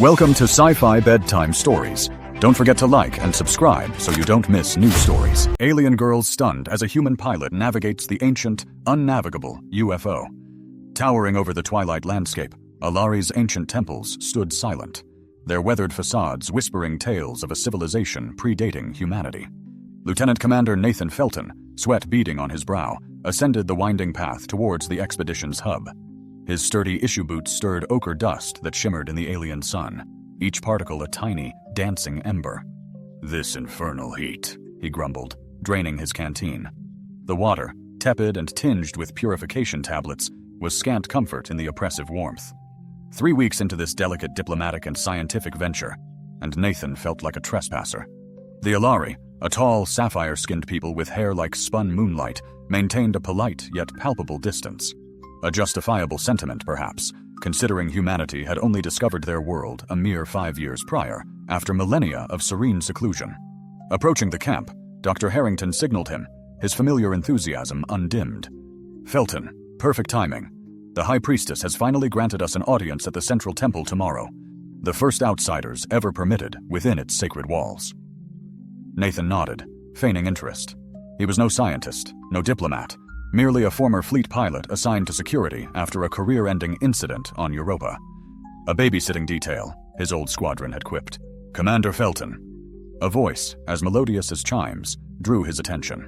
Welcome to Sci-Fi Bedtime Stories. Don't forget to like and subscribe so you don't miss new stories. Alien girls stunned as a human pilot navigates the ancient, unnavigable UFO. Towering over the twilight landscape, Alari's ancient temples stood silent, their weathered facades whispering tales of a civilization predating humanity. Lieutenant Commander Nathan Felton, sweat beading on his brow, ascended the winding path towards the expedition's hub. His sturdy issue boots stirred ochre dust that shimmered in the alien sun, each particle a tiny, dancing ember. "This infernal heat," he grumbled, draining his canteen. The water, tepid and tinged with purification tablets, was scant comfort in the oppressive warmth. 3 weeks into this delicate diplomatic and scientific venture, and Nathan felt like a trespasser. The Alari, a tall, sapphire-skinned people with hair like spun moonlight, maintained a polite yet palpable distance. A justifiable sentiment, perhaps, considering humanity had only discovered their world a mere 5 years prior, after millennia of serene seclusion. Approaching the camp, Dr. Harrington signaled him, his familiar enthusiasm undimmed. "Felton, perfect timing. The High Priestess has finally granted us an audience at the Central Temple tomorrow, the first outsiders ever permitted within its sacred walls." Nathan nodded, feigning interest. He was no scientist, no diplomat, merely a former fleet pilot assigned to security after a career-ending incident on Europa. "A babysitting detail," his old squadron had quipped. "Commander Felton." A voice, as melodious as chimes, drew his attention.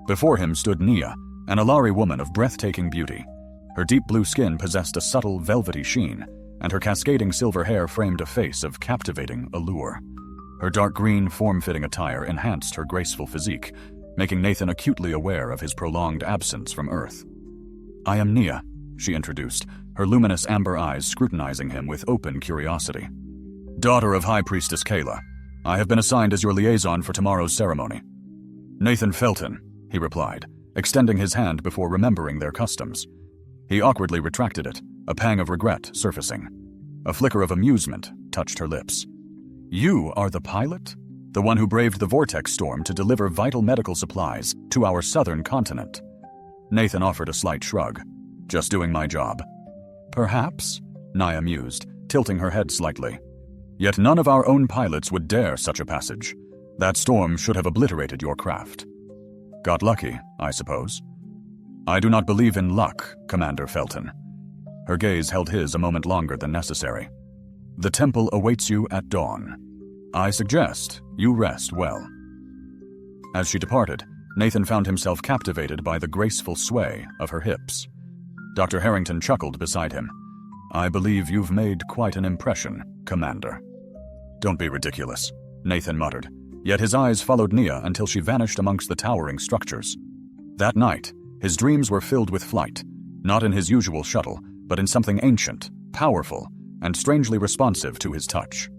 Before him stood Nia, an Alari woman of breathtaking beauty. Her deep blue skin possessed a subtle velvety sheen, and her cascading silver hair framed a face of captivating allure. Her dark green, form-fitting attire enhanced her graceful physique, making Nathan acutely aware of his prolonged absence from Earth. "I am Nia," she introduced, her luminous amber eyes scrutinizing him with open curiosity. "Daughter of High Priestess Kayla, I have been assigned as your liaison for tomorrow's ceremony." "Nathan Felton," he replied, extending his hand before remembering their customs. He awkwardly retracted it, a pang of regret surfacing. A flicker of amusement touched her lips. "You are the pilot? The one who braved the vortex storm to deliver vital medical supplies to our southern continent?" Nathan offered a slight shrug. "Just doing my job." "Perhaps," Nia mused, tilting her head slightly. "Yet none of our own pilots would dare such a passage. That storm should have obliterated your craft." "Got lucky, I suppose." "I do not believe in luck, Commander Felton." Her gaze held his a moment longer than necessary. "The temple awaits you at dawn. I suggest you rest well." As she departed, Nathan found himself captivated by the graceful sway of her hips. Dr. Harrington chuckled beside him. "I believe you've made quite an impression, Commander." "Don't be ridiculous," Nathan muttered, yet his eyes followed Nia until she vanished amongst the towering structures. That night, his dreams were filled with flight, not in his usual shuttle, but in something ancient, powerful, and strangely responsive to his touch.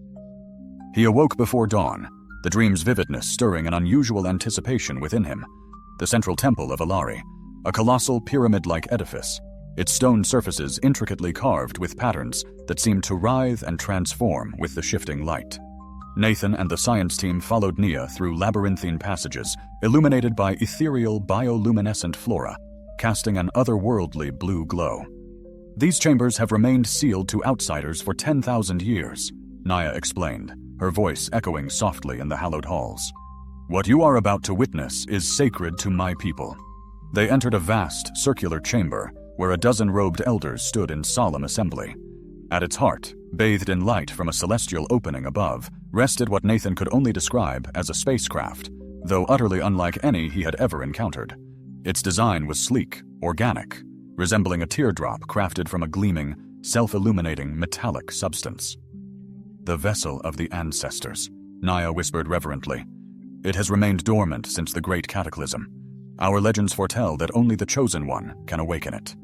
He awoke before dawn, the dream's vividness stirring an unusual anticipation within him. The central temple of Alari, a colossal pyramid-like edifice, its stone surfaces intricately carved with patterns that seemed to writhe and transform with the shifting light. Nathan and the science team followed Nia through labyrinthine passages illuminated by ethereal bioluminescent flora, casting an otherworldly blue glow. "These chambers have remained sealed to outsiders for 10,000 years, Nia explained, her voice echoing softly in the hallowed halls. "What you are about to witness is sacred to my people." They entered a vast, circular chamber where a dozen robed elders stood in solemn assembly. At its heart, bathed in light from a celestial opening above, rested what Nathan could only describe as a spacecraft, though utterly unlike any he had ever encountered. Its design was sleek, organic, resembling a teardrop crafted from a gleaming, self-illuminating metallic substance. "The vessel of the ancestors," Nia whispered reverently. "It has remained dormant since the Great Cataclysm. Our legends foretell that only the Chosen One can awaken it."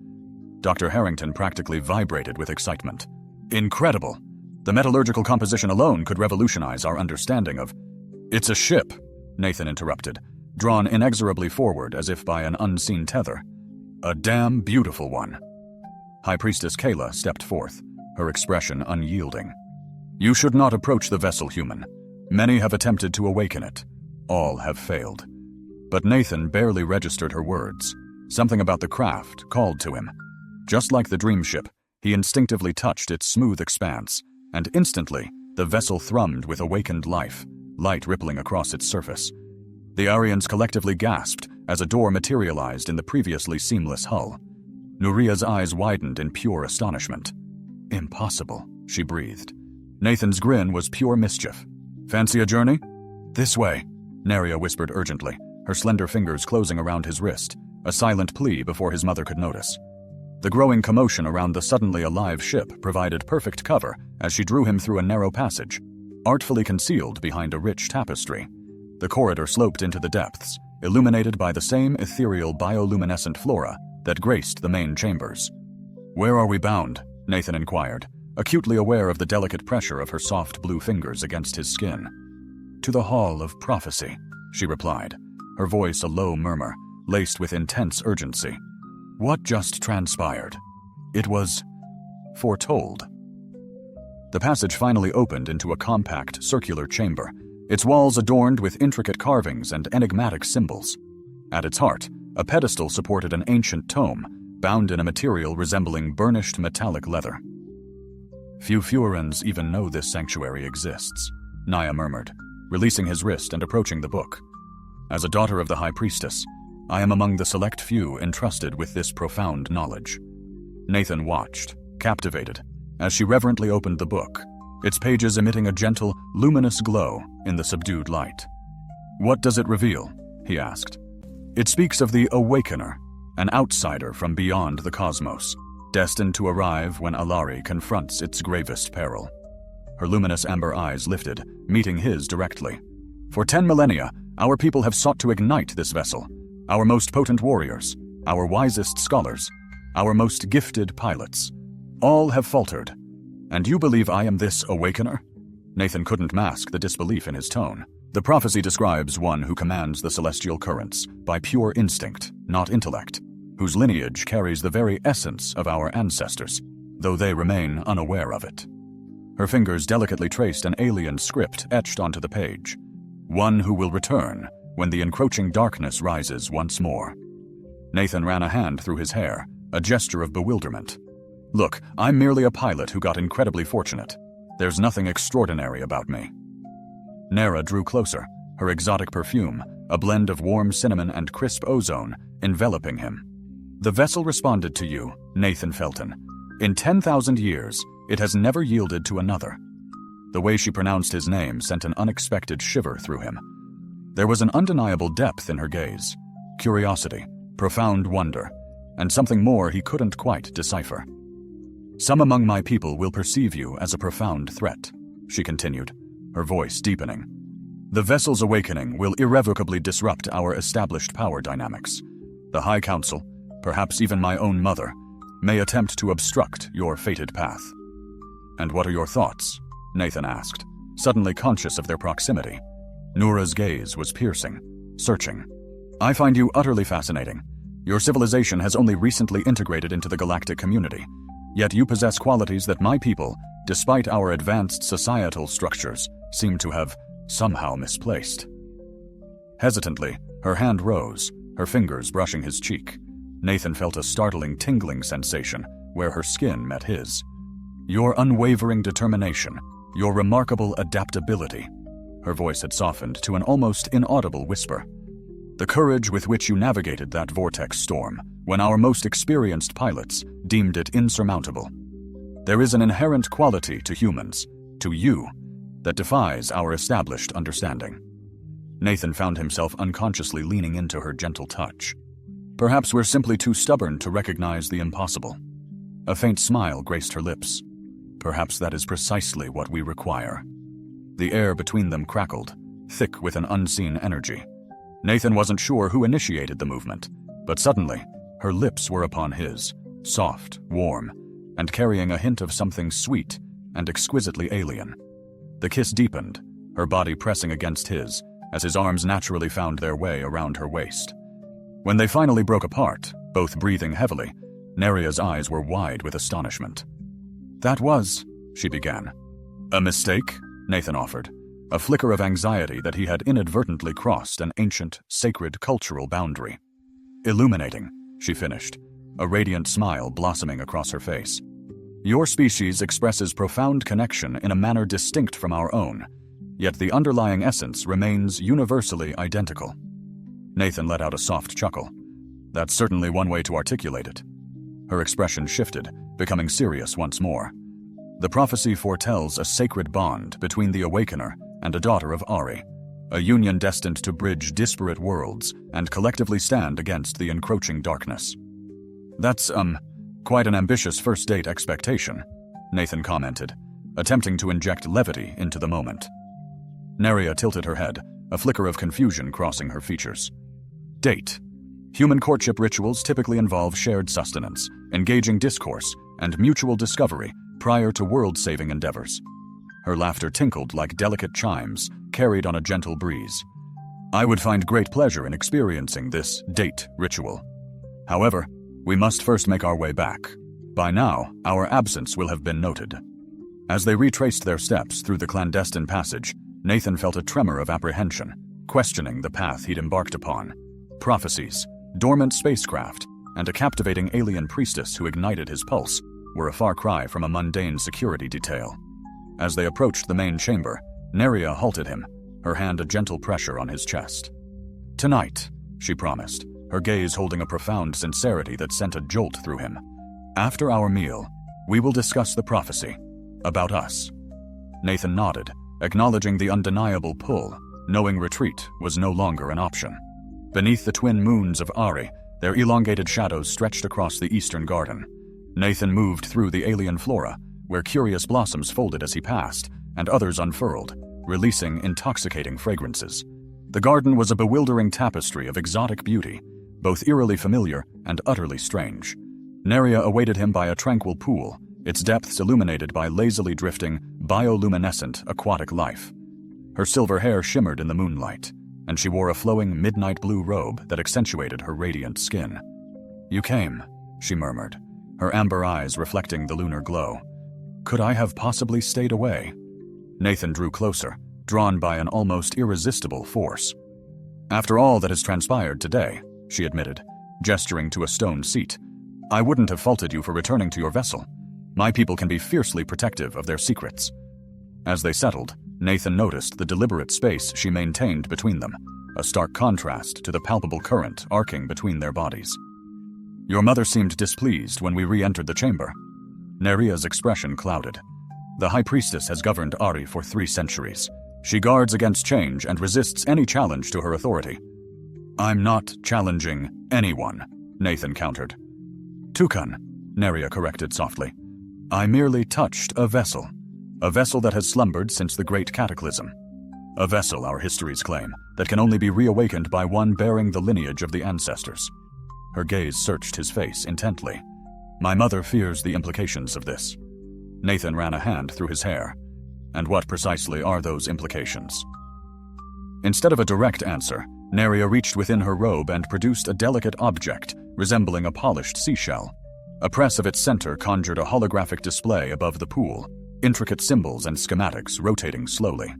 Dr. Harrington practically vibrated with excitement. "Incredible! The metallurgical composition alone could revolutionize our understanding of—" "It's a ship," Nathan interrupted, drawn inexorably forward as if by an unseen tether. "A damn beautiful one." High Priestess Kayla stepped forth, her expression unyielding. "You should not approach the vessel, human. Many have attempted to awaken it. All have failed." But Nathan barely registered her words. Something about the craft called to him. Just like the dream ship, he instinctively touched its smooth expanse, and instantly the vessel thrummed with awakened life, light rippling across its surface. The Aryans collectively gasped as a door materialized in the previously seamless hull. Nuria's eyes widened in pure astonishment. "Impossible," she breathed. Nathan's grin was pure mischief. "Fancy a journey?" "This way," Neria whispered urgently, her slender fingers closing around his wrist, a silent plea before his mother could notice. The growing commotion around the suddenly alive ship provided perfect cover as she drew him through a narrow passage, artfully concealed behind a rich tapestry. The corridor sloped into the depths, illuminated by the same ethereal bioluminescent flora that graced the main chambers. "Where are we bound?" Nathan inquired, acutely aware of the delicate pressure of her soft blue fingers against his skin. "To the Hall of Prophecy," she replied, her voice a low murmur, laced with intense urgency. "What just transpired? It was foretold." The passage finally opened into a compact, circular chamber, its walls adorned with intricate carvings and enigmatic symbols. At its heart, a pedestal supported an ancient tome, bound in a material resembling burnished metallic leather. "Few Furans even know this sanctuary exists," Naya murmured, releasing his wrist and approaching the book. "As a daughter of the High Priestess, I am among the select few entrusted with this profound knowledge." Nathan watched, captivated, as she reverently opened the book, its pages emitting a gentle, luminous glow in the subdued light. "What does it reveal?" he asked. "It speaks of the Awakener, an outsider from beyond the cosmos, destined to arrive when Alari confronts its gravest peril." Her luminous amber eyes lifted, meeting his directly. "For 10 millennia, our people have sought to ignite this vessel. Our most potent warriors, our wisest scholars, our most gifted pilots. All have faltered. And you believe I am this Awakener?" Nathan couldn't mask the disbelief in his tone. "The prophecy describes one who commands the celestial currents by pure instinct, not intellect, whose lineage carries the very essence of our ancestors, though they remain unaware of it." Her fingers delicately traced an alien script etched onto the page. "One who will return when the encroaching darkness rises once more." Nathan ran a hand through his hair, a gesture of bewilderment. "Look, I'm merely a pilot who got incredibly fortunate. There's nothing extraordinary about me." Nera drew closer, her exotic perfume, a blend of warm cinnamon and crisp ozone, enveloping him. "The vessel responded to you, Nathan Felton. In 10,000 years, it has never yielded to another." The way she pronounced his name sent an unexpected shiver through him. There was an undeniable depth in her gaze, curiosity, profound wonder, and something more he couldn't quite decipher. "Some among my people will perceive you as a profound threat," she continued, her voice deepening. "The vessel's awakening will irrevocably disrupt our established power dynamics. The High Council, perhaps even my own mother, may attempt to obstruct your fated path." "And what are your thoughts?" Nathan asked, suddenly conscious of their proximity. Noura's gaze was piercing, searching. "I find you utterly fascinating. Your civilization has only recently integrated into the galactic community, yet you possess qualities that my people, despite our advanced societal structures, seem to have somehow misplaced." Hesitantly, her hand rose, her fingers brushing his cheek. Nathan felt a startling tingling sensation where her skin met his. "Your unwavering determination, your remarkable adaptability." Her voice had softened to an almost inaudible whisper. "The courage with which you navigated that vortex storm, when our most experienced pilots deemed it insurmountable. There is an inherent quality to humans, to you, that defies our established understanding." Nathan found himself unconsciously leaning into her gentle touch. "Perhaps we're simply too stubborn to recognize the impossible." A faint smile graced her lips. "Perhaps that is precisely what we require." The air between them crackled, thick with an unseen energy. Nathan wasn't sure who initiated the movement, but suddenly, her lips were upon his, soft, warm, and carrying a hint of something sweet and exquisitely alien. The kiss deepened, her body pressing against his, as his arms naturally found their way around her waist. When they finally broke apart, both breathing heavily, Neria's eyes were wide with astonishment. "That was," she began. "A mistake?" Nathan offered, a flicker of anxiety that he had inadvertently crossed an ancient, sacred cultural boundary. "Illuminating," she finished, a radiant smile blossoming across her face. Your species expresses profound connection in a manner distinct from our own, yet the underlying essence remains universally identical. Nathan let out a soft chuckle. That's certainly one way to articulate it. Her expression shifted, becoming serious once more. The prophecy foretells a sacred bond between the Awakener and a daughter of Ari, a union destined to bridge disparate worlds and collectively stand against the encroaching darkness. That's, quite an ambitious first-date expectation, Nathan commented, attempting to inject levity into the moment. Neria tilted her head, a flicker of confusion crossing her features. Date. Human courtship rituals typically involve shared sustenance, engaging discourse, and mutual discovery prior to world-saving endeavors. Her laughter tinkled like delicate chimes, carried on a gentle breeze. I would find great pleasure in experiencing this date ritual. However, we must first make our way back. By now, our absence will have been noted. As they retraced their steps through the clandestine passage, Nathan felt a tremor of apprehension, questioning the path he'd embarked upon. Prophecies, dormant spacecraft, and a captivating alien priestess who ignited his pulse were a far cry from a mundane security detail. As they approached the main chamber, Neria halted him, her hand a gentle pressure on his chest. Tonight, she promised, her gaze holding a profound sincerity that sent a jolt through him. After our meal, we will discuss the prophecy. About us. Nathan nodded, acknowledging the undeniable pull, knowing retreat was no longer an option. Beneath the twin moons of Ari, their elongated shadows stretched across the eastern garden. Nathan moved through the alien flora, where curious blossoms folded as he passed, and others unfurled, releasing intoxicating fragrances. The garden was a bewildering tapestry of exotic beauty, both eerily familiar and utterly strange. Neria awaited him by a tranquil pool, its depths illuminated by lazily drifting, bioluminescent aquatic life. Her silver hair shimmered in the moonlight, and she wore a flowing midnight blue robe that accentuated her radiant skin. You came, she murmured, her amber eyes reflecting the lunar glow. Could I have possibly stayed away? Nathan drew closer, drawn by an almost irresistible force. After all that has transpired today, she admitted, gesturing to a stone seat, I wouldn't have faulted you for returning to your vessel. My people can be fiercely protective of their secrets. As they settled, Nathan noticed the deliberate space she maintained between them, a stark contrast to the palpable current arcing between their bodies. Your mother seemed displeased when we re-entered the chamber. Neria's expression clouded. The High Priestess has governed Ari for 3 centuries. She guards against change and resists any challenge to her authority. I'm not challenging anyone, Nathan countered. Tukan, Neria corrected softly. I merely touched a vessel that has slumbered since the Great Cataclysm. A vessel, our histories claim, that can only be reawakened by one bearing the lineage of the ancestors. Her gaze searched his face intently. My mother fears the implications of this. Nathan ran a hand through his hair. And what precisely are those implications? Instead of a direct answer, Neria reached within her robe and produced a delicate object resembling a polished seashell. A press of its center conjured a holographic display above the pool, intricate symbols and schematics rotating slowly.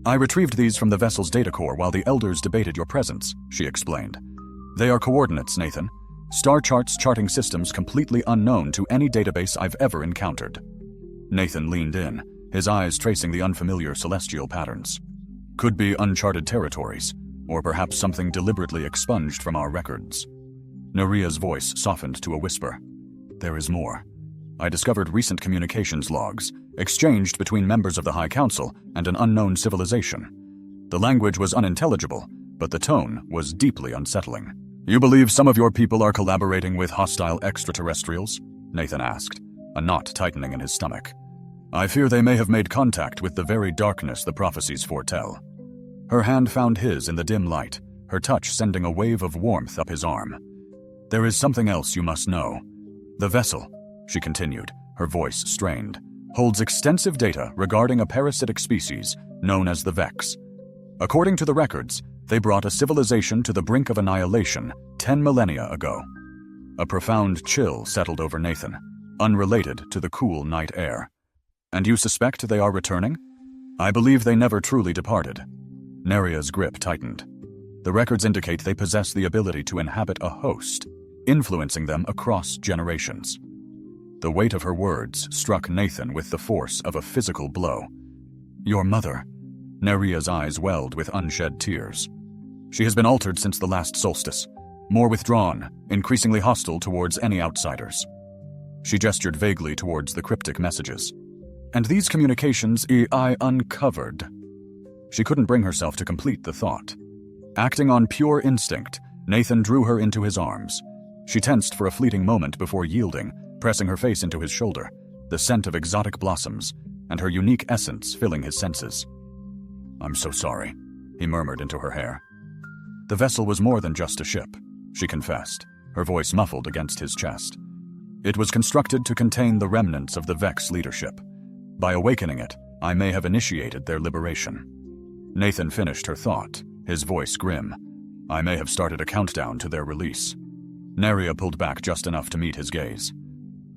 I retrieved these from the vessel's data core while the elders debated your presence, she explained. They are coordinates, Nathan. Star charts charting systems completely unknown to any database I've ever encountered. Nathan leaned in, his eyes tracing the unfamiliar celestial patterns. Could be uncharted territories, or perhaps something deliberately expunged from our records. Neria's voice softened to a whisper. There is more. I discovered recent communications logs, exchanged between members of the High Council and an unknown civilization. The language was unintelligible, but the tone was deeply unsettling. You believe some of your people are collaborating with hostile extraterrestrials? Nathan asked, a knot tightening in his stomach. I fear they may have made contact with the very darkness the prophecies foretell. Her hand found his in the dim light, her touch sending a wave of warmth up his arm. There is something else you must know. The vessel, she continued, her voice strained, holds extensive data regarding a parasitic species known as the Vex. According to the records, they brought a civilization to the brink of annihilation 10 millennia ago. A profound chill settled over Nathan, unrelated to the cool night air. And you suspect they are returning? I believe they never truly departed. Neria's grip tightened. The records indicate they possess the ability to inhabit a host, influencing them across generations. The weight of her words struck Nathan with the force of a physical blow. "Your mother." Neria's eyes welled with unshed tears. "She has been altered since the last solstice, more withdrawn, increasingly hostile towards any outsiders." She gestured vaguely towards the cryptic messages. "And these communications I uncovered." She couldn't bring herself to complete the thought. Acting on pure instinct, Nathan drew her into his arms. She tensed for a fleeting moment before yielding, pressing her face into his shoulder, the scent of exotic blossoms, and her unique essence filling his senses. "I'm so sorry," he murmured into her hair. "The vessel was more than just a ship," she confessed, her voice muffled against his chest. "It was constructed to contain the remnants of the Vex leadership. By awakening it, I may have initiated their liberation." Nathan finished her thought, his voice grim. "I may have started a countdown to their release." Neria pulled back just enough to meet his gaze.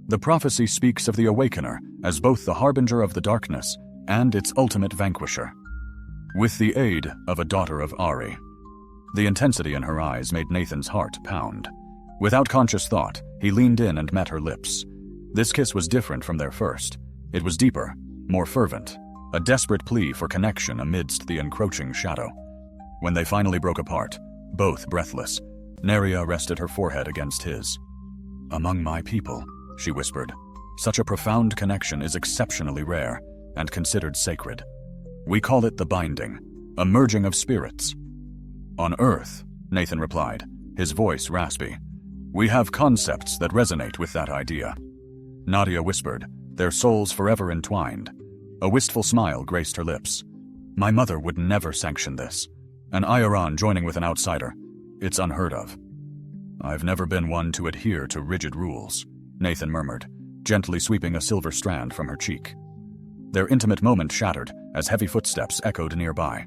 "The prophecy speaks of the Awakener as both the harbinger of the darkness and its ultimate vanquisher. With the aid of a daughter of Ari." The intensity in her eyes made Nathan's heart pound. Without conscious thought, he leaned in and met her lips. This kiss was different from their first. It was deeper, more fervent, a desperate plea for connection amidst the encroaching shadow. When they finally broke apart, both breathless, Neria rested her forehead against his. "Among my people," she whispered, "such a profound connection is exceptionally rare and considered sacred. We call it the binding, a merging of spirits." "On Earth," Nathan replied, his voice raspy, "we have concepts that resonate with that idea." Nadia whispered, their souls forever entwined. A wistful smile graced her lips. "My mother would never sanction this. An Iaran joining with an outsider. It's unheard of." "I've never been one to adhere to rigid rules," Nathan murmured, gently sweeping a silver strand from her cheek. Their intimate moment shattered as heavy footsteps echoed nearby.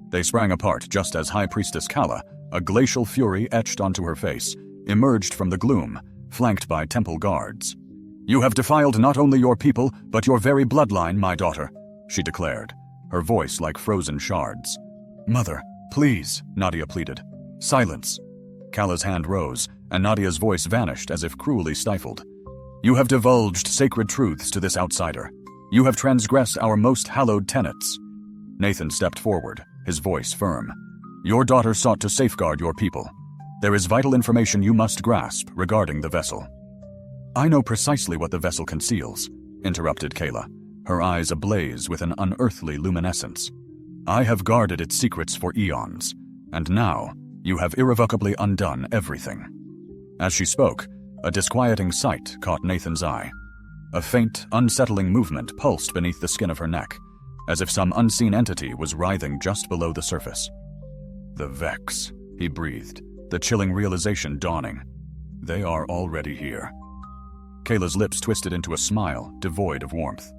They sprang apart just as High Priestess Kala, a glacial fury etched onto her face, emerged from the gloom, flanked by temple guards. "You have defiled not only your people, but your very bloodline, my daughter," she declared, her voice like frozen shards. "Mother, please," Nadia pleaded. "Silence." Kala's hand rose, and Nadia's voice vanished as if cruelly stifled. "You have divulged sacred truths to this outsider. You have transgressed our most hallowed tenets." Nathan stepped forward, his voice firm. "Your daughter sought to safeguard your people. There is vital information you must grasp regarding the vessel." "I know precisely what the vessel conceals," interrupted Kala, her eyes ablaze with an unearthly luminescence. "I have guarded its secrets for eons, and now you have irrevocably undone everything." As she spoke, a disquieting sight caught Nathan's eye. A faint, unsettling movement pulsed beneath the skin of her neck, as if some unseen entity was writhing just below the surface. "The Vex," he breathed, the chilling realization dawning. "They are already here." Kayla's lips twisted into a smile devoid of warmth.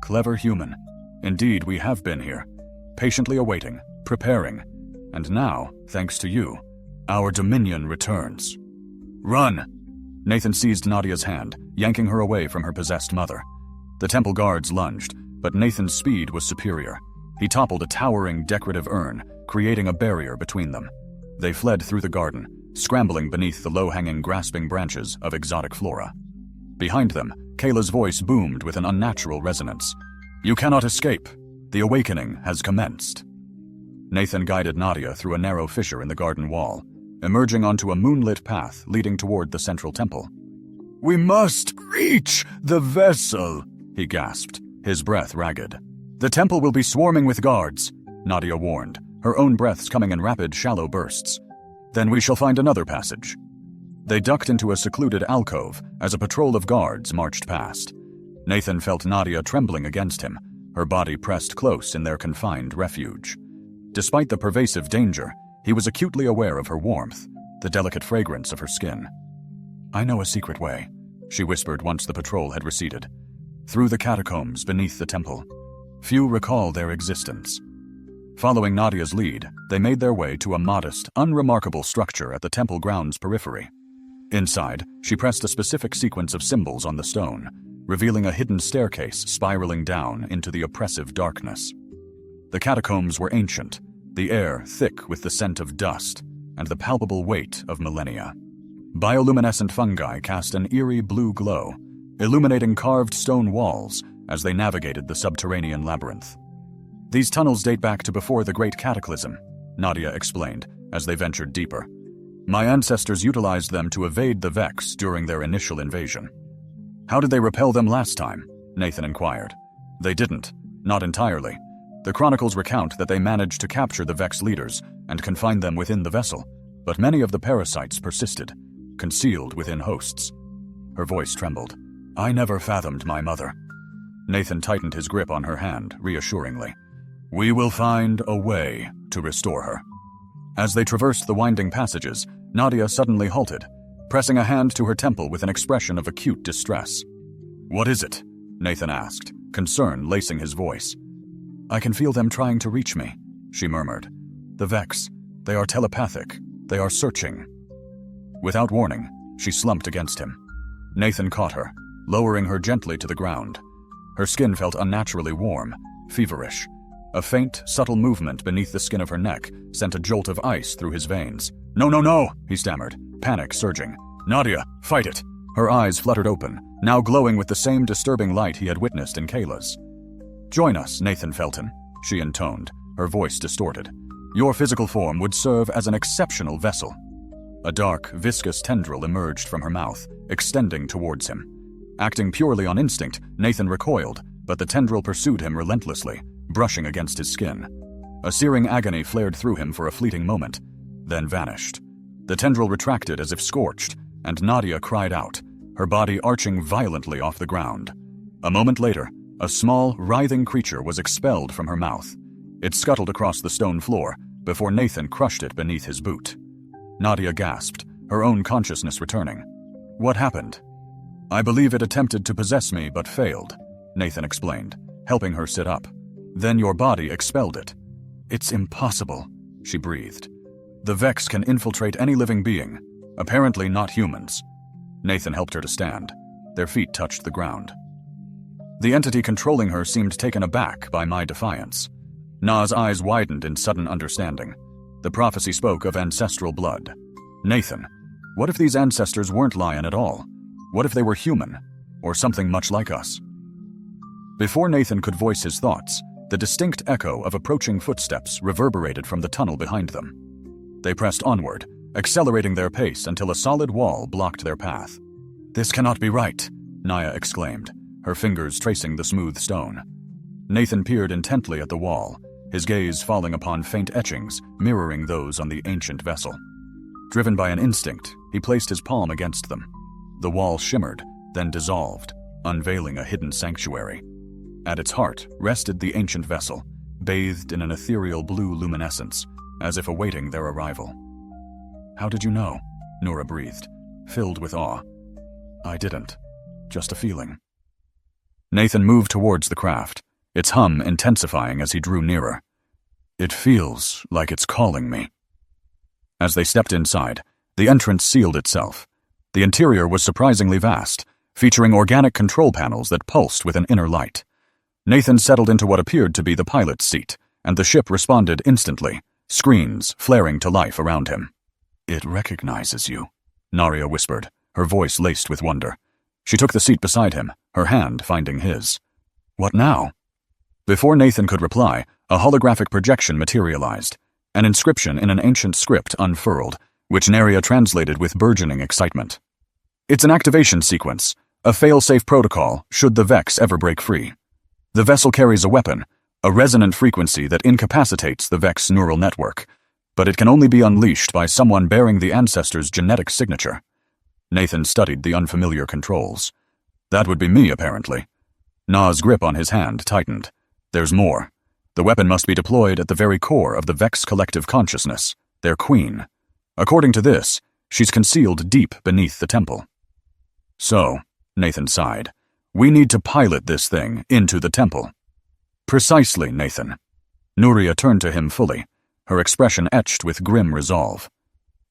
"Clever human. Indeed, we have been here, patiently awaiting, preparing, and now, thanks to you, our dominion returns." "Run!" Nathan seized Nadia's hand, yanking her away from her possessed mother. The temple guards lunged, but Nathan's speed was superior. He toppled a towering decorative urn, creating a barrier between them. They fled through the garden, scrambling beneath the low-hanging grasping branches of exotic flora. Behind them, Kayla's voice boomed with an unnatural resonance. "You cannot escape. The awakening has commenced." Nathan guided Nadia through a narrow fissure in the garden wall, emerging onto a moonlit path leading toward the central temple. "We must reach the vessel," he gasped, his breath ragged. "The temple will be swarming with guards," Nadia warned, her own breaths coming in rapid, shallow bursts. "Then we shall find another passage." They ducked into a secluded alcove as a patrol of guards marched past. Nathan felt Nadia trembling against him, her body pressed close in their confined refuge. Despite the pervasive danger, he was acutely aware of her warmth, the delicate fragrance of her skin. "I know a secret way," she whispered once the patrol had receded. "Through the catacombs beneath the temple. Few recall their existence." Following Nadia's lead, they made their way to a modest, unremarkable structure at the temple grounds periphery. Inside, she pressed a specific sequence of symbols on the stone, revealing a hidden staircase spiraling down into the oppressive darkness. The catacombs were ancient, the air thick with the scent of dust and the palpable weight of millennia. Bioluminescent fungi cast an eerie blue glow, illuminating carved stone walls as they navigated the subterranean labyrinth. "These tunnels date back to before the Great Cataclysm," Nadia explained as they ventured deeper. "My ancestors utilized them to evade the Vex during their initial invasion." "How did they repel them last time?" Nathan inquired. "They didn't, not entirely. The chronicles recount that they managed to capture the Vex leaders and confine them within the vessel, but many of the parasites persisted, concealed within hosts." Her voice trembled. "I never fathomed my mother." Nathan tightened his grip on her hand, reassuringly. "We will find a way to restore her." As they traversed the winding passages, Nadia suddenly halted, pressing a hand to her temple with an expression of acute distress. "What is it?" Nathan asked, concern lacing his voice. "I can feel them trying to reach me," she murmured. "The Vex, they are telepathic. They are searching." Without warning, she slumped against him. Nathan caught her, lowering her gently to the ground. Her skin felt unnaturally warm, feverish. A faint, subtle movement beneath the skin of her neck sent a jolt of ice through his veins. "No, no, no," he stammered, panic surging. "Nadia, fight it." Her eyes fluttered open, now glowing with the same disturbing light he had witnessed in Kayla's. "Join us, Nathan Felton," she intoned, her voice distorted. "Your physical form would serve as an exceptional vessel." A dark, viscous tendril emerged from her mouth, extending towards him. Acting purely on instinct, Nathan recoiled, but the tendril pursued him relentlessly, brushing against his skin. A searing agony flared through him for a fleeting moment, then vanished. The tendril retracted as if scorched, and Nadia cried out, her body arching violently off the ground. A moment later, a small, writhing creature was expelled from her mouth. It scuttled across the stone floor before Nathan crushed it beneath his boot. Nadia gasped, her own consciousness returning. "What happened?" "I believe it attempted to possess me but failed," Nathan explained, helping her sit up. "Then your body expelled it." "It's impossible," she breathed. "The Vex can infiltrate any living being, apparently not humans." Nathan helped her to stand. Their feet touched the ground. The entity controlling her seemed taken aback by my defiance. Na's eyes widened in sudden understanding. The prophecy spoke of ancestral blood. "Nathan, what if these ancestors weren't lion at all? What if they were human, or something much like us?" Before Nathan could voice his thoughts, the distinct echo of approaching footsteps reverberated from the tunnel behind them. They pressed onward, accelerating their pace until a solid wall blocked their path. "This cannot be right," Naya exclaimed, her fingers tracing the smooth stone. Nathan peered intently at the wall, his gaze falling upon faint etchings mirroring those on the ancient vessel. Driven by an instinct, he placed his palm against them. The wall shimmered, then dissolved, unveiling a hidden sanctuary. At its heart rested the ancient vessel, bathed in an ethereal blue luminescence, as if awaiting their arrival. "How did you know?" Nora breathed, filled with awe. "I didn't. Just a feeling." Nathan moved towards the craft, its hum intensifying as he drew nearer. "It feels like it's calling me." As they stepped inside, the entrance sealed itself. The interior was surprisingly vast, featuring organic control panels that pulsed with an inner light. Nathan settled into what appeared to be the pilot's seat, and the ship responded instantly, screens flaring to life around him. "It recognizes you," Naria whispered, her voice laced with wonder. She took the seat beside him, her hand finding his. "What now?" Before Nathan could reply, a holographic projection materialized. An inscription in an ancient script unfurled, which Naria translated with burgeoning excitement. "It's an activation sequence, a fail-safe protocol should the Vex ever break free. The vessel carries a weapon, a resonant frequency that incapacitates the Vex neural network, but it can only be unleashed by someone bearing the ancestor's genetic signature." Nathan studied the unfamiliar controls. "That would be me, apparently." Na's grip on his hand tightened. "There's more. The weapon must be deployed at the very core of the Vex collective consciousness, their queen. According to this, she's concealed deep beneath the temple." "So," Nathan sighed, "we need to pilot this thing into the temple." "Precisely, Nathan." Nuria turned to him fully, her expression etched with grim resolve.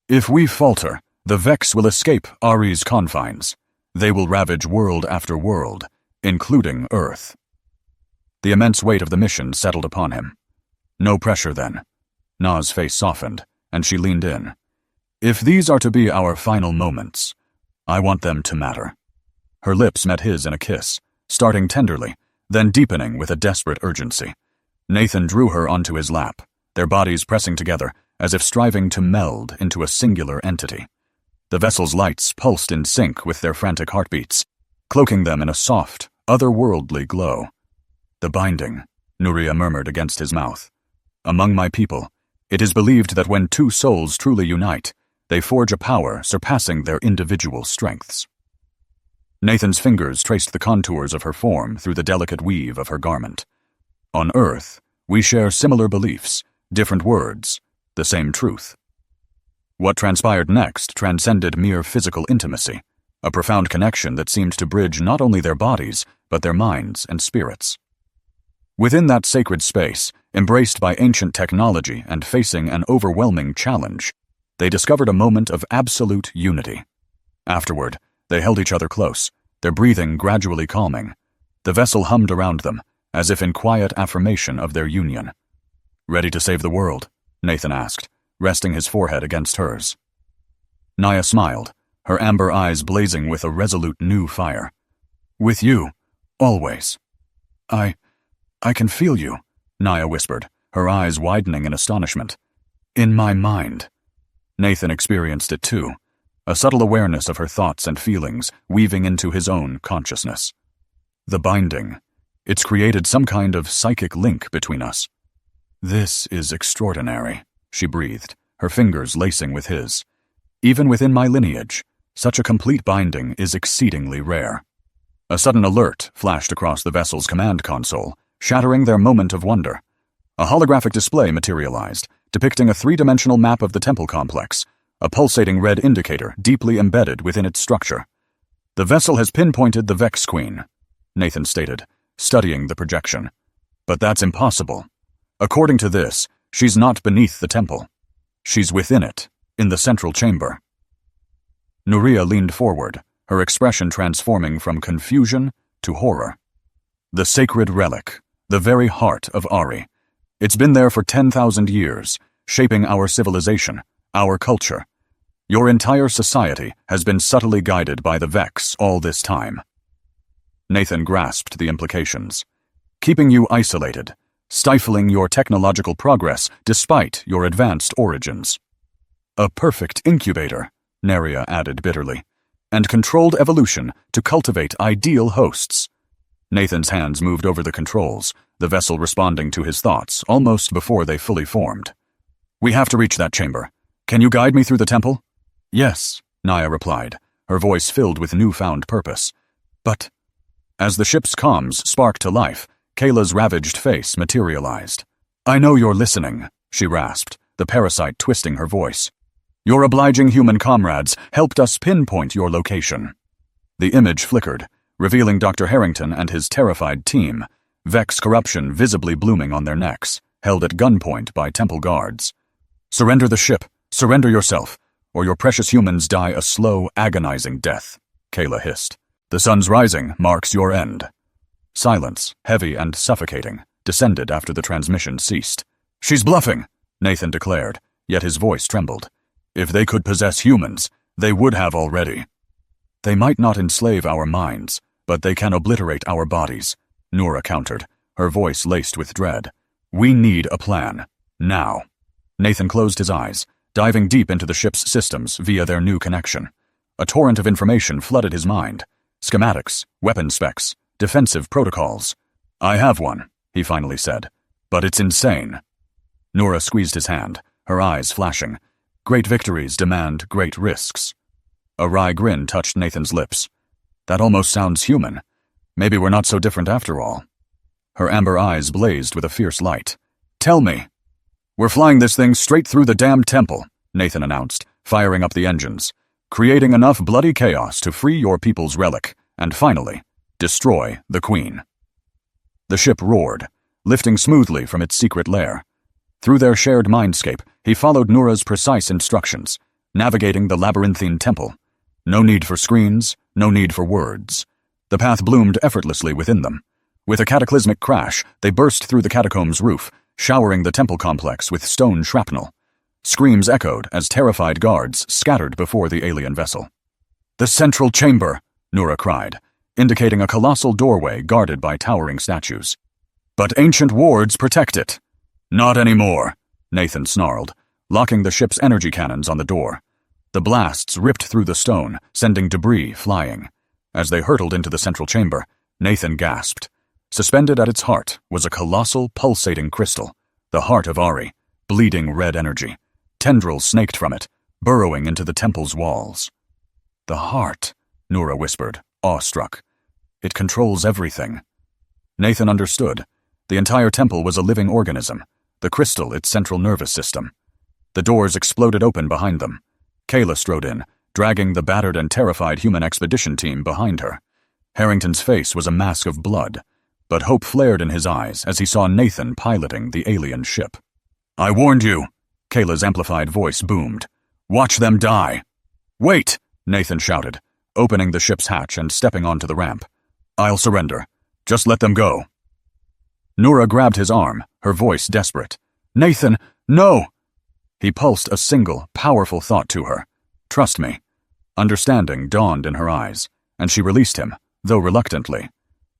"If we falter, the Vex will escape Ari's confines. They will ravage world after world, including Earth." The immense weight of the mission settled upon him. "No pressure, then." Na's face softened, and she leaned in. "If these are to be our final moments, I want them to matter." Her lips met his in a kiss, starting tenderly, then deepening with a desperate urgency. Nathan drew her onto his lap, their bodies pressing together as if striving to meld into a singular entity. The vessel's lights pulsed in sync with their frantic heartbeats, cloaking them in a soft, otherworldly glow. "The binding," Nuria murmured against his mouth. "Among my people, it is believed that when two souls truly unite, they forge a power surpassing their individual strengths." Nathan's fingers traced the contours of her form through the delicate weave of her garment. "On Earth, we share similar beliefs, different words, the same truth." What transpired next transcended mere physical intimacy, a profound connection that seemed to bridge not only their bodies, but their minds and spirits. Within that sacred space, embraced by ancient technology and facing an overwhelming challenge, they discovered a moment of absolute unity. Afterward, they held each other close, their breathing gradually calming. The vessel hummed around them, as if in quiet affirmation of their union. "Ready to save the world?" Nathan asked, resting his forehead against hers. Naya smiled, her amber eyes blazing with a resolute new fire. "With you, always." I can feel you," Naya whispered, her eyes widening in astonishment. "In my mind." Nathan experienced it too, a subtle awareness of her thoughts and feelings weaving into his own consciousness. "The binding. It's created some kind of psychic link between us." "This is extraordinary," she breathed, her fingers lacing with his. "Even within my lineage, such a complete binding is exceedingly rare." A sudden alert flashed across the vessel's command console, shattering their moment of wonder. A holographic display materialized, depicting a three-dimensional map of the temple complex, a pulsating red indicator deeply embedded within its structure. "The vessel has pinpointed the Vex Queen," Nathan stated, studying the projection. "But that's impossible. According to this, she's not beneath the temple. She's within it, in the central chamber." Nuria leaned forward, her expression transforming from confusion to horror. "The sacred relic, the very heart of Ari. It's been there for 10,000 years, shaping our civilization, our culture. Your entire society has been subtly guided by the Vex all this time." Nathan grasped the implications. "Keeping you isolated, stifling your technological progress despite your advanced origins." "A perfect incubator," Neria added bitterly, "and controlled evolution to cultivate ideal hosts." Nathan's hands moved over the controls, the vessel responding to his thoughts almost before they fully formed. "We have to reach that chamber. Can you guide me through the temple?" "Yes," Naya replied, her voice filled with newfound purpose. "But—" As the ship's comms sparked to life, Kayla's ravaged face materialized. "I know you're listening," she rasped, the parasite twisting her voice. "Your obliging human comrades helped us pinpoint your location." The image flickered, revealing Dr. Harrington and his terrified team, Vex corruption visibly blooming on their necks, held at gunpoint by temple guards. "Surrender the ship, surrender yourself, or your precious humans die a slow, agonizing death," Kayla hissed. "The sun's rising marks your end." Silence, heavy and suffocating, descended after the transmission ceased. "She's bluffing," Nathan declared, yet his voice trembled. "If they could possess humans, they would have already." "They might not enslave our minds, but they can obliterate our bodies," Nura countered, her voice laced with dread. "We need a plan. Now." Nathan closed his eyes, diving deep into the ship's systems via their new connection. A torrent of information flooded his mind. Schematics, weapon specs, defensive protocols. "I have one," he finally said, "but it's insane." Nura squeezed his hand, her eyes flashing. "Great victories demand great risks." A wry grin touched Nathan's lips. "That almost sounds human. Maybe we're not so different after all." Her amber eyes blazed with a fierce light. "Tell me." "We're flying this thing straight through the damned temple," Nathan announced, firing up the engines, "creating enough bloody chaos to free your people's relic, and finally, destroy the Queen." The ship roared, lifting smoothly from its secret lair. Through their shared mindscape, he followed Nura's precise instructions, navigating the labyrinthine temple. No need for screens, no need for words. The path bloomed effortlessly within them. With a cataclysmic crash, they burst through the catacomb's roof, showering the temple complex with stone shrapnel. Screams echoed as terrified guards scattered before the alien vessel. "The central chamber," Nura cried, indicating a colossal doorway guarded by towering statues. But ancient wards protect it. Not anymore, Nathan snarled, locking the ship's energy cannons on the door. The blasts ripped through the stone, sending debris flying. As they hurtled into the central chamber, Nathan gasped. Suspended at its heart was a colossal, pulsating crystal, the heart of Ari, bleeding red energy. Tendrils snaked from it, burrowing into the temple's walls. The heart, Nura whispered, awestruck. It controls everything. Nathan understood. The entire temple was a living organism, the crystal its central nervous system. The doors exploded open behind them. Kayla strode in, dragging the battered and terrified human expedition team behind her. Harrington's face was a mask of blood, but hope flared in his eyes as he saw Nathan piloting the alien ship. I warned you, Kayla's amplified voice boomed. Watch them die. Wait, Nathan shouted, opening the ship's hatch and stepping onto the ramp. I'll surrender. Just let them go. Nura grabbed his arm, her voice desperate. Nathan, no! He pulsed a single, powerful thought to her. Trust me. Understanding dawned in her eyes, and she released him, though reluctantly.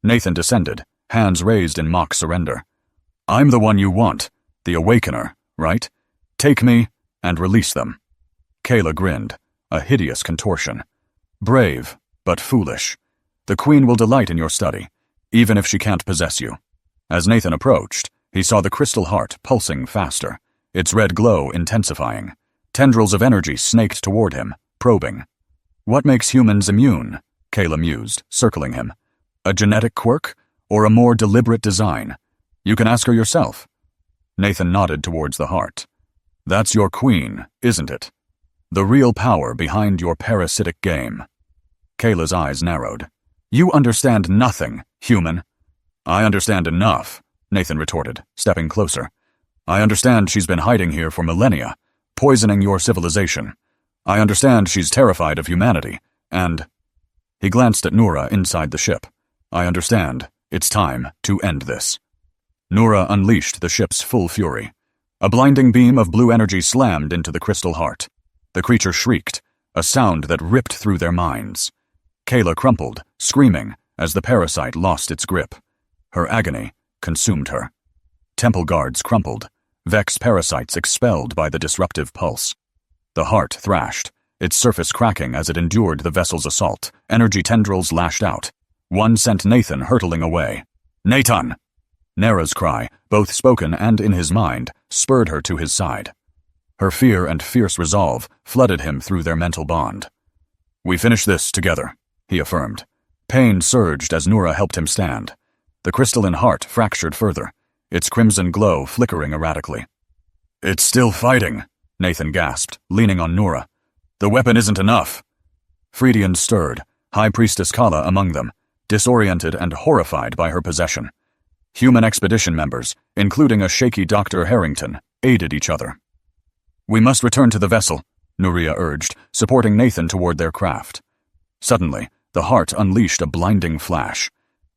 Nathan descended, hands raised in mock surrender. I'm the one you want, the Awakener, right? Take me, and release them. Kayla grinned, a hideous contortion. Brave, but foolish. The Queen will delight in your study, even if she can't possess you. As Nathan approached, he saw the crystal heart pulsing faster, its red glow intensifying. Tendrils of energy snaked toward him, probing. What makes humans immune? Kayla mused, circling him. A genetic quirk, or a more deliberate design? You can ask her yourself. Nathan nodded towards the heart. That's your queen, isn't it? The real power behind your parasitic game. Kayla's eyes narrowed. You understand nothing, human. I understand enough, Nathan retorted, stepping closer. I understand she's been hiding here for millennia, poisoning your civilization. I understand she's terrified of humanity, and... He glanced at Nura inside the ship. I understand. It's time to end this. Nura unleashed the ship's full fury. A blinding beam of blue energy slammed into the crystal heart. The creature shrieked, a sound that ripped through their minds. Kayla crumpled, screaming, as the parasite lost its grip. Her agony consumed her. Temple guards crumpled, Vex parasites expelled by the disruptive pulse. The heart thrashed, its surface cracking as it endured the vessel's assault. Energy tendrils lashed out. One sent Nathan hurtling away. Nathan! Nera's cry, both spoken and in his mind, spurred her to his side. Her fear and fierce resolve flooded him through their mental bond. We finish this together, he affirmed. Pain surged as Nura helped him stand. The crystalline heart fractured further, its crimson glow flickering erratically. It's still fighting, Nathan gasped, leaning on Nura. The weapon isn't enough. Fredians stirred, High Priestess Kala among them, disoriented and horrified by her possession. Human expedition members, including a shaky Dr. Harrington, aided each other. We must return to the vessel, Nuria urged, supporting Nathan toward their craft. Suddenly, the heart unleashed a blinding flash.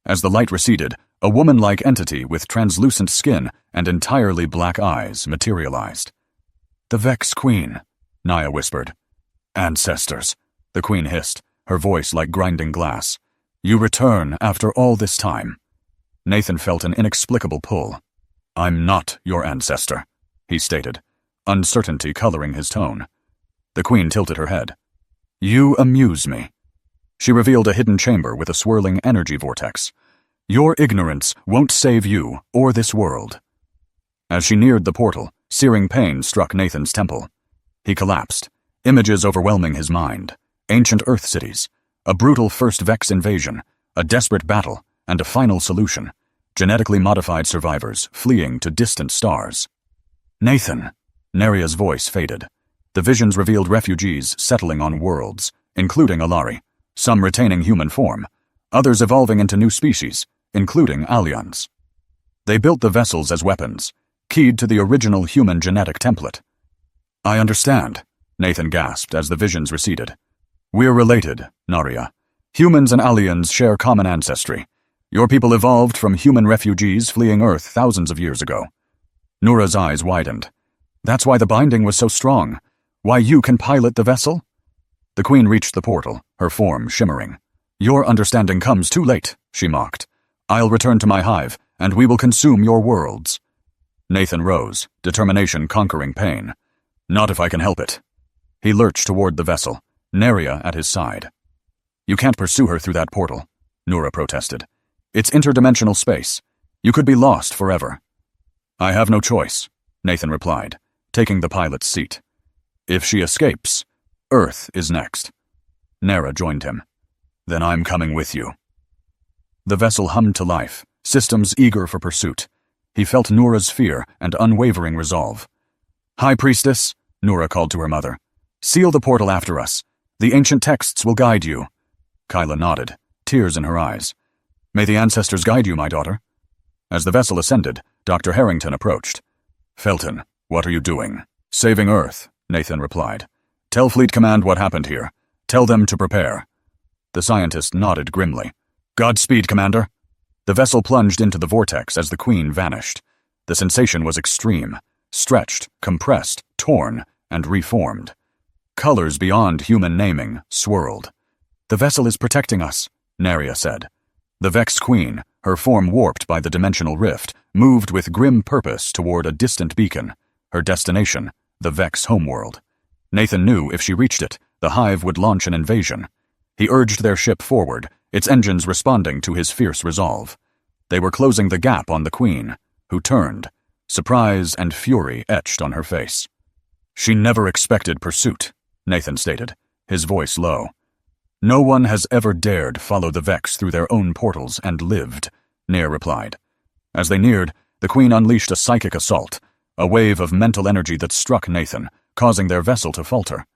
As the light receded, a woman-like entity with translucent skin and entirely black eyes materialized. The Vex Queen, Naya whispered. Ancestors, the Queen hissed, her voice like grinding glass. You return after all this time. Nathan felt an inexplicable pull. I'm not your ancestor, he stated, uncertainty coloring his tone. The Queen tilted her head. You amuse me. She revealed a hidden chamber with a swirling energy vortex. Your ignorance won't save you or this world. As she neared the portal, searing pain struck Nathan's temple. He collapsed, images overwhelming his mind. Ancient Earth cities, a brutal first Vex invasion, a desperate battle, and a final solution. Genetically modified survivors fleeing to distant stars. Nathan, Neria's voice faded. The visions revealed refugees settling on worlds, including Alari, some retaining human form, others evolving into new species, including aliens. They built the vessels as weapons, keyed to the original human genetic template. I understand, Nathan gasped as the visions receded. We're related, Naria. Humans and aliens share common ancestry. Your people evolved from human refugees fleeing Earth thousands of years ago. Nura's eyes widened. That's why the binding was so strong. Why you can pilot the vessel? The Queen reached the portal, her form shimmering. Your understanding comes too late, she mocked. I'll return to my hive, and we will consume your worlds. Nathan rose, determination conquering pain. Not if I can help it. He lurched toward the vessel, Neria at his side. You can't pursue her through that portal, Nura protested. It's interdimensional space. You could be lost forever. I have no choice, Nathan replied, taking the pilot's seat. If she escapes, Earth is next. Nera joined him. Then I'm coming with you. The vessel hummed to life, systems eager for pursuit. He felt Nura's fear and unwavering resolve. High Priestess, Nura called to her mother. Seal the portal after us. The ancient texts will guide you. Kyla nodded, tears in her eyes. May the ancestors guide you, my daughter. As the vessel ascended, Dr. Harrington approached. Felton, what are you doing? Saving Earth, Nathan replied. Tell Fleet Command what happened here. Tell them to prepare. The scientist nodded grimly. Godspeed, Commander. The vessel plunged into the vortex as the Queen vanished. The sensation was extreme, stretched, compressed, torn, and reformed. Colors beyond human naming swirled. The vessel is protecting us, Neria said. The Vex Queen, her form warped by the dimensional rift, moved with grim purpose toward a distant beacon, her destination, the Vex homeworld. Nathan knew if she reached it, the hive would launch an invasion. He urged their ship forward, its engines responding to his fierce resolve. They were closing the gap on the Queen, who turned, surprise and fury etched on her face. She never expected pursuit, Nathan stated, his voice low. No one has ever dared follow the Vex through their own portals and lived, Nair replied. As they neared, the Queen unleashed a psychic assault, a wave of mental energy that struck Nathan, causing their vessel to falter.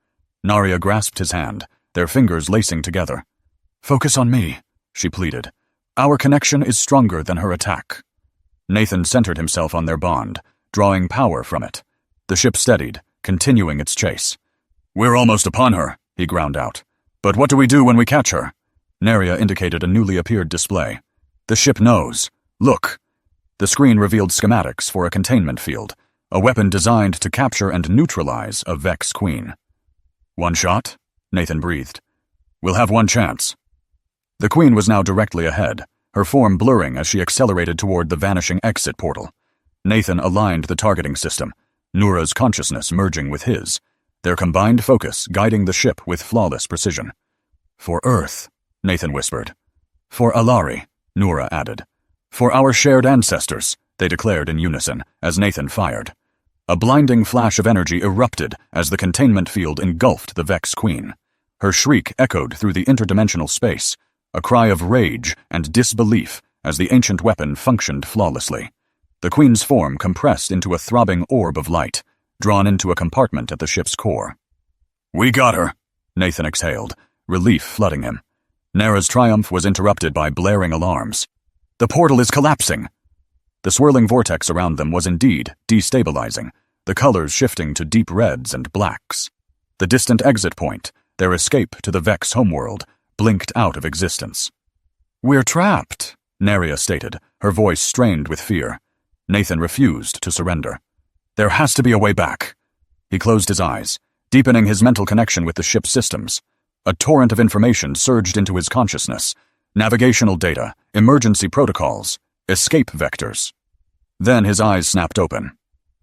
Naria grasped his hand, their fingers lacing together. Focus on me, she pleaded. Our connection is stronger than her attack. Nathan centered himself on their bond, drawing power from it. The ship steadied, continuing its chase. We're almost upon her, he ground out. But what do we do when we catch her? Neria indicated a newly appeared display. The ship knows. Look. The screen revealed schematics for a containment field, a weapon designed to capture and neutralize a Vex Queen. One shot? Nathan breathed. We'll have one chance. The Queen was now directly ahead, her form blurring as she accelerated toward the vanishing exit portal. Nathan aligned the targeting system, Nura's consciousness merging with his, their combined focus guiding the ship with flawless precision. For Earth, Nathan whispered. For Alari, Nura added. For our shared ancestors, they declared in unison as Nathan fired. A blinding flash of energy erupted as the containment field engulfed the Vex Queen. Her shriek echoed through the interdimensional space, a cry of rage and disbelief as the ancient weapon functioned flawlessly. The Queen's form compressed into a throbbing orb of light, drawn into a compartment at the ship's core. We got her, Nathan exhaled, relief flooding him. Nera's triumph was interrupted by blaring alarms. The portal is collapsing. The swirling vortex around them was indeed destabilizing, the colors shifting to deep reds and blacks. The distant exit point, their escape to the Vex homeworld, blinked out of existence. We're trapped, Neria stated, her voice strained with fear. Nathan refused to surrender. There has to be a way back. He closed his eyes, deepening his mental connection with the ship's systems. A torrent of information surged into his consciousness. Navigational data, emergency protocols, escape vectors. Then his eyes snapped open.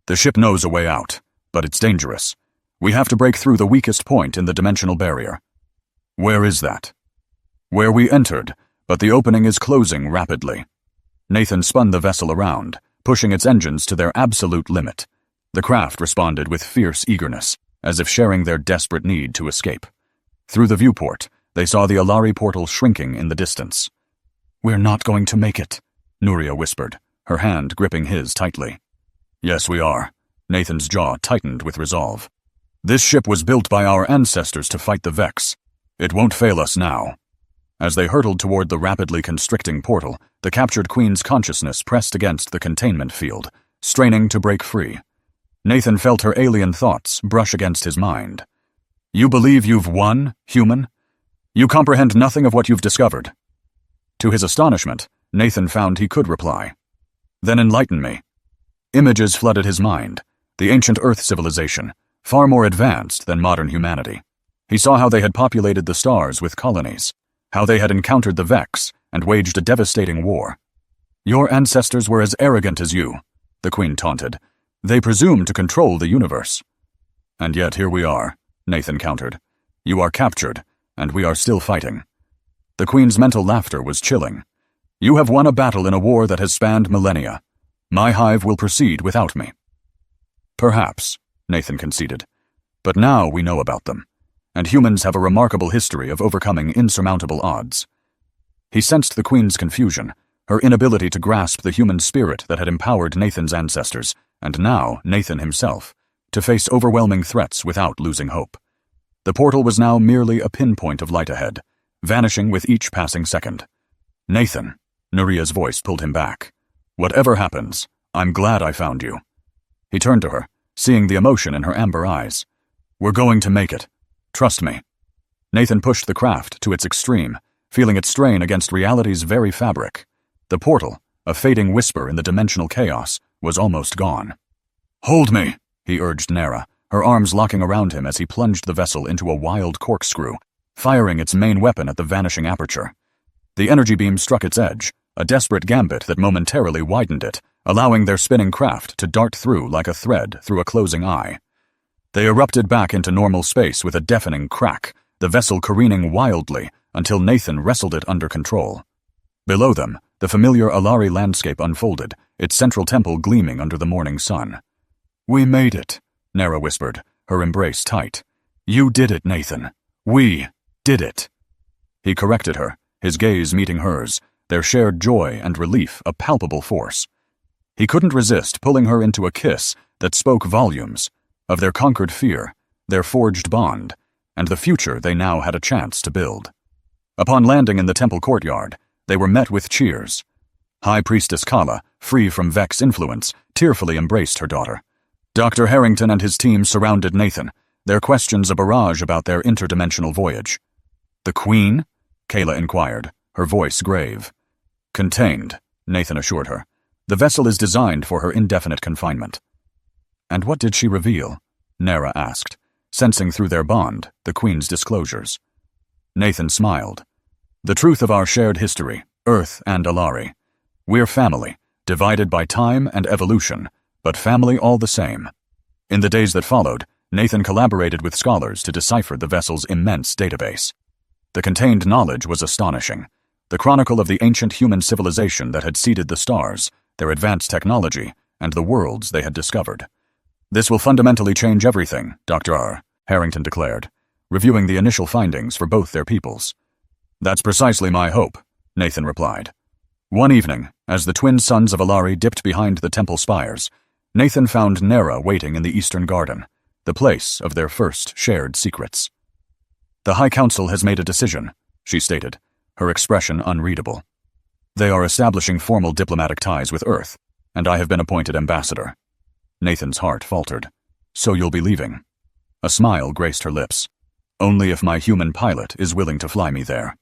The ship knows a way out, but it's dangerous. We have to break through the weakest point in the dimensional barrier. Where is that? Where we entered, but the opening is closing rapidly. Nathan spun the vessel around, pushing its engines to their absolute limit. The craft responded with fierce eagerness, as if sharing their desperate need to escape. Through the viewport, they saw the Alari portal shrinking in the distance. We're not going to make it, Nuria whispered, her hand gripping his tightly. Yes, we are. Nathan's jaw tightened with resolve. This ship was built by our ancestors to fight the Vex. It won't fail us now. As they hurtled toward the rapidly constricting portal, the captured Queen's consciousness pressed against the containment field, straining to break free. Nathan felt her alien thoughts brush against his mind. You believe you've won, human? You comprehend nothing of what you've discovered. To his astonishment, Nathan found he could reply. Then enlighten me. Images flooded his mind, the ancient Earth civilization, far more advanced than modern humanity. He saw how they had populated the stars with colonies, how they had encountered the Vex and waged a devastating war. "Your ancestors were as arrogant as you," the Queen taunted. "They presumed to control the universe." "And yet here we are," Nathan countered. "You are captured, and we are still fighting." The Queen's mental laughter was chilling. "You have won a battle in a war that has spanned millennia. My hive will proceed without me." "Perhaps," Nathan conceded. "But now we know about them, and humans have a remarkable history of overcoming insurmountable odds." He sensed the Queen's confusion, her inability to grasp the human spirit that had empowered Nathan's ancestors, and now Nathan himself, to face overwhelming threats without losing hope. The portal was now merely a pinpoint of light ahead, vanishing with each passing second. "Nathan," Nuria's voice pulled him back. "Whatever happens, I'm glad I found you." He turned to her, seeing the emotion in her amber eyes. "We're going to make it. Trust me." Nathan pushed the craft to its extreme, feeling it strain against reality's very fabric. The portal, a fading whisper in the dimensional chaos, was almost gone. "Hold me," he urged Nera, her arms locking around him as he plunged the vessel into a wild corkscrew, firing its main weapon at the vanishing aperture. The energy beam struck its edge, a desperate gambit that momentarily widened it, allowing their spinning craft to dart through like a thread through a closing eye. They erupted back into normal space with a deafening crack, the vessel careening wildly until Nathan wrestled it under control. Below them, the familiar Alari landscape unfolded, its central temple gleaming under the morning sun. "We made it," Nera whispered, her embrace tight. "You did it, Nathan. We did it." He corrected her, his gaze meeting hers, their shared joy and relief a palpable force. He couldn't resist pulling her into a kiss that spoke volumes of their conquered fear, their forged bond, and the future they now had a chance to build. Upon landing in the temple courtyard, they were met with cheers. High Priestess Kala, free from Vex influence, tearfully embraced her daughter. Dr. Harrington and his team surrounded Nathan, their questions a barrage about their interdimensional voyage. "The Queen?" Kayla inquired, her voice grave. "Contained," Nathan assured her. "The vessel is designed for her indefinite confinement." "And what did she reveal?" Nera asked, sensing through their bond the Queen's disclosures. Nathan smiled. "The truth of our shared history, Earth and Alari. We're family, divided by time and evolution, but family all the same." In the days that followed, Nathan collaborated with scholars to decipher the vessel's immense database. The contained knowledge was astonishing. The chronicle of the ancient human civilization that had seeded the stars, their advanced technology, and the worlds they had discovered. "This will fundamentally change everything, Dr. R., Harrington declared, reviewing the initial findings for both their peoples. "That's precisely my hope," Nathan replied. One evening, as the twin sons of Alari dipped behind the temple spires, Nathan found Nera waiting in the eastern garden, the place of their first shared secrets. "The High Council has made a decision," she stated, her expression unreadable. "They are establishing formal diplomatic ties with Earth, and I have been appointed ambassador." Nathan's heart faltered. "So you'll be leaving?" A smile graced her lips. "Only if my human pilot is willing to fly me there."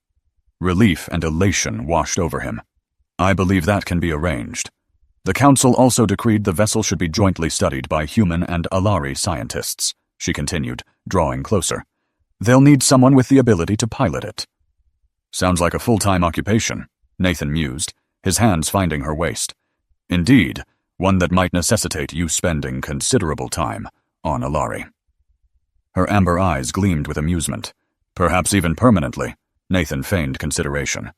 Relief and elation washed over him. "I believe that can be arranged." The Council also decreed the vessel should be jointly studied by human and Alari scientists, she continued, drawing closer. "They'll need someone with the ability to pilot it." "Sounds like a full-time occupation," Nathan mused, his hands finding her waist. "Indeed, one that might necessitate you spending considerable time on Alari." Her amber eyes gleamed with amusement. "Perhaps even permanently," Nathan feigned consideration.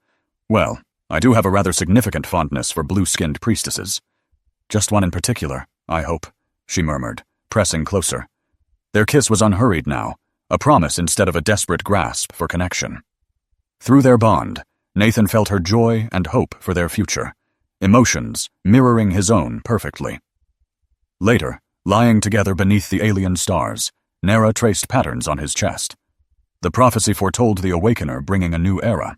"Well, I do have a rather significant fondness for blue-skinned priestesses." "Just one in particular, I hope," she murmured, pressing closer. Their kiss was unhurried now, a promise instead of a desperate grasp for connection. Through their bond, Nathan felt her joy and hope for their future, emotions mirroring his own perfectly. Later, lying together beneath the alien stars, Nera traced patterns on his chest. The prophecy foretold the Awakener bringing a new era.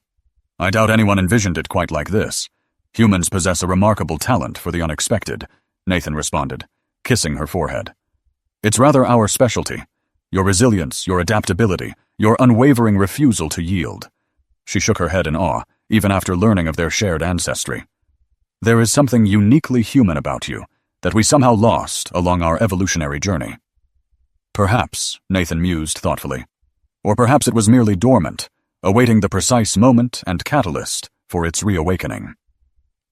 "I doubt anyone envisioned it quite like this. Humans possess a remarkable talent for the unexpected," Nathan responded, kissing her forehead. "It's rather our specialty. Your resilience, your adaptability, your unwavering refusal to yield." She shook her head in awe, even after learning of their shared ancestry. "There is something uniquely human about you that we somehow lost along our evolutionary journey." "Perhaps," Nathan mused thoughtfully. "Or perhaps it was merely dormant, awaiting the precise moment and catalyst for its reawakening.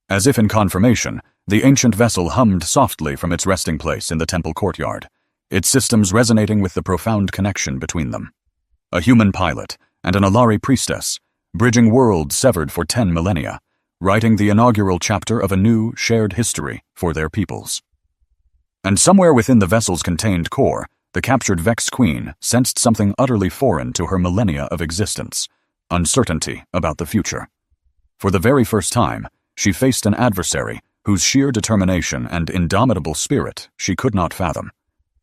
As if in confirmation, the ancient vessel hummed softly from its resting place in the temple courtyard, its systems resonating with the profound connection between them. A human pilot and an Alari priestess, bridging worlds severed for 10 millennia, writing the inaugural chapter of a new, shared history for their peoples. And somewhere within the vessel's contained core, the captured Vex Queen sensed something utterly foreign to her millennia of existence: uncertainty about the future. For the very first time, she faced an adversary whose sheer determination and indomitable spirit she could not fathom.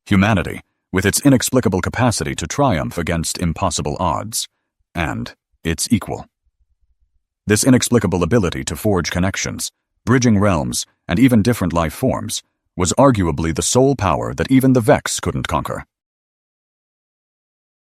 Humanity, with its inexplicable capacity to triumph against impossible odds, and its equal. This inexplicable ability to forge connections, bridging realms, and even different life forms, was arguably the sole power that even the Vex couldn't conquer.